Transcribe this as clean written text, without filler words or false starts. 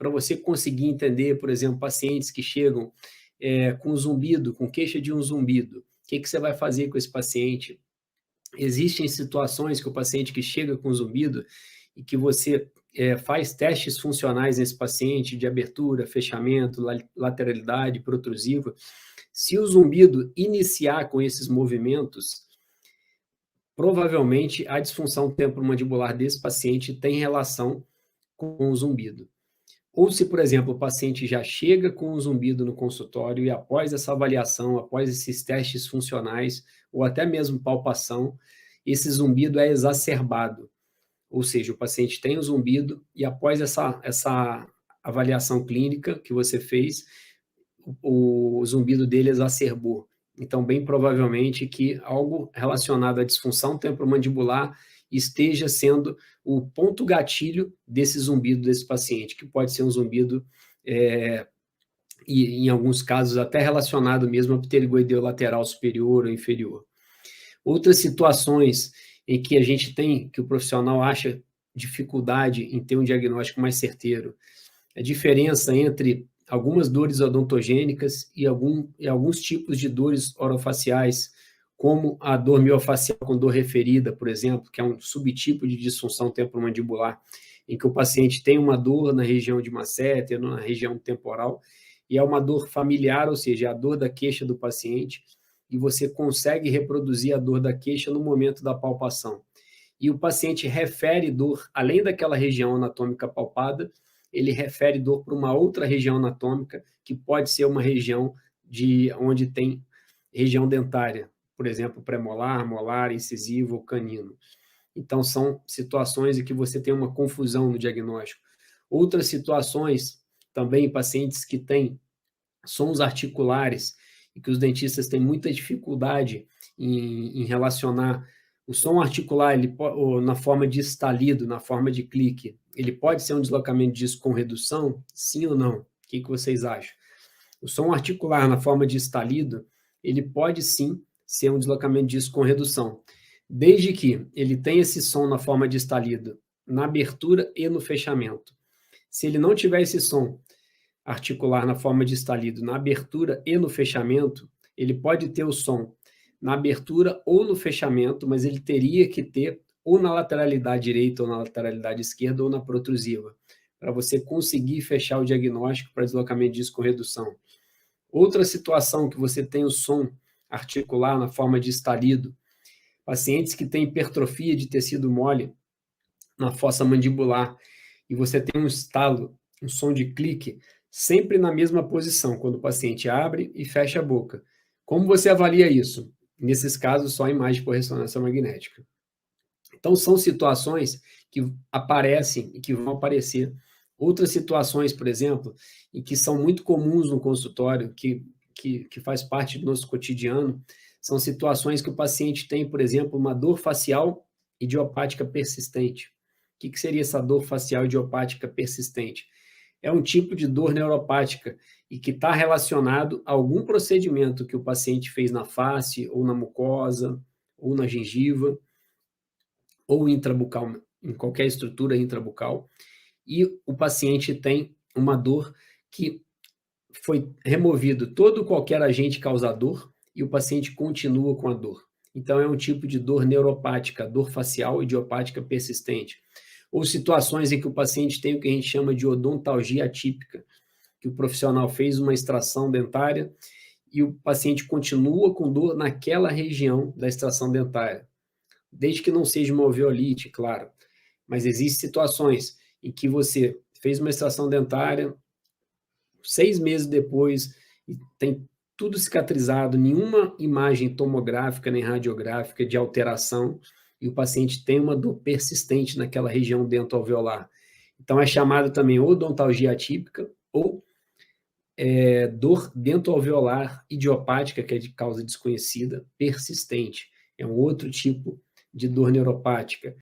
para você conseguir entender, por exemplo, pacientes que chegam com zumbido, com queixa de um zumbido. O que você vai fazer com esse paciente? Existem situações que o paciente que chega com zumbido e que você faz testes funcionais nesse paciente de abertura, fechamento, lateralidade, protrusiva. Se o zumbido iniciar com esses movimentos, provavelmente a disfunção temporomandibular desse paciente tem relação com o zumbido. Ou se, por exemplo, o paciente já chega com um zumbido no consultório e após essa avaliação, após esses testes funcionais, ou até mesmo palpação, esse zumbido é exacerbado. Ou seja, o paciente tem o zumbido e após essa avaliação clínica que você fez, o zumbido dele exacerbou. Então, bem provavelmente que algo relacionado à disfunção temporomandibular esteja sendo o ponto gatilho desse zumbido desse paciente, que pode ser um zumbido, e em alguns casos até relacionado mesmo ao pterigoideu lateral superior ou inferior. Outras situações em que a gente tem, que o profissional acha dificuldade em ter um diagnóstico mais certeiro, a diferença entre algumas dores odontogênicas e alguns tipos de dores orofaciais, como a dor miofascial com dor referida, por exemplo, que é um subtipo de disfunção temporomandibular, em que o paciente tem uma dor na região de masseter, na região temporal, e é uma dor familiar, ou seja, é a dor da queixa do paciente, e você consegue reproduzir a dor da queixa no momento da palpação. E o paciente refere dor, além daquela região anatômica palpada, ele refere dor para uma outra região anatômica, que pode ser uma região onde tem região dentária, por exemplo, premolar, molar, incisivo ou canino. Então, são situações em que você tem uma confusão no diagnóstico. Outras situações, também pacientes que têm sons articulares e que os dentistas têm muita dificuldade em relacionar o som articular, na forma de estalido, na forma de clique, ele pode ser um deslocamento de disco com redução? Sim ou não? O que vocês acham? O som articular na forma de estalido, ele pode sim ser um deslocamento de disco com redução, desde que ele tenha esse som na forma de estalido na abertura e no fechamento. Se ele não tiver esse som articular na forma de estalido na abertura e no fechamento, ele pode ter o som na abertura ou no fechamento, mas ele teria que ter ou na lateralidade direita ou na lateralidade esquerda ou na protrusiva, para você conseguir fechar o diagnóstico para deslocamento de disco com redução. Outra situação que você tem o som articular na forma de estalido, pacientes que têm hipertrofia de tecido mole na fossa mandibular, e você tem um estalo, um som de clique, sempre na mesma posição, quando o paciente abre e fecha a boca. Como você avalia isso? Nesses casos, só imagem por ressonância magnética. Então, são situações que aparecem e que vão aparecer. Outras situações, por exemplo, em que são muito comuns no consultório, que faz parte do nosso cotidiano, são situações que o paciente tem, por exemplo, uma dor facial idiopática persistente. O que seria essa dor facial idiopática persistente? É um tipo de dor neuropática e que está relacionado a algum procedimento que o paciente fez na face, ou na mucosa, ou na gengiva, ou intrabucal, em qualquer estrutura intrabucal, e o paciente tem uma dor que foi removido todo qualquer agente causador e o paciente continua com a dor. Então, é um tipo de dor neuropática, dor facial idiopática persistente. Ou situações em que o paciente tem o que a gente chama de odontalgia atípica, que o profissional fez uma extração dentária e o paciente continua com dor naquela região da extração dentária, desde que não seja uma alveolite, claro. Mas existem situações em que você fez uma extração dentária, 6 meses depois, e tem tudo cicatrizado, nenhuma imagem tomográfica nem radiográfica de alteração, e o paciente tem uma dor persistente naquela região dentoalveolar. Então, é chamado também odontalgia atípica ou dor dentoalveolar idiopática, que é de causa desconhecida, persistente. É um outro tipo de dor neuropática.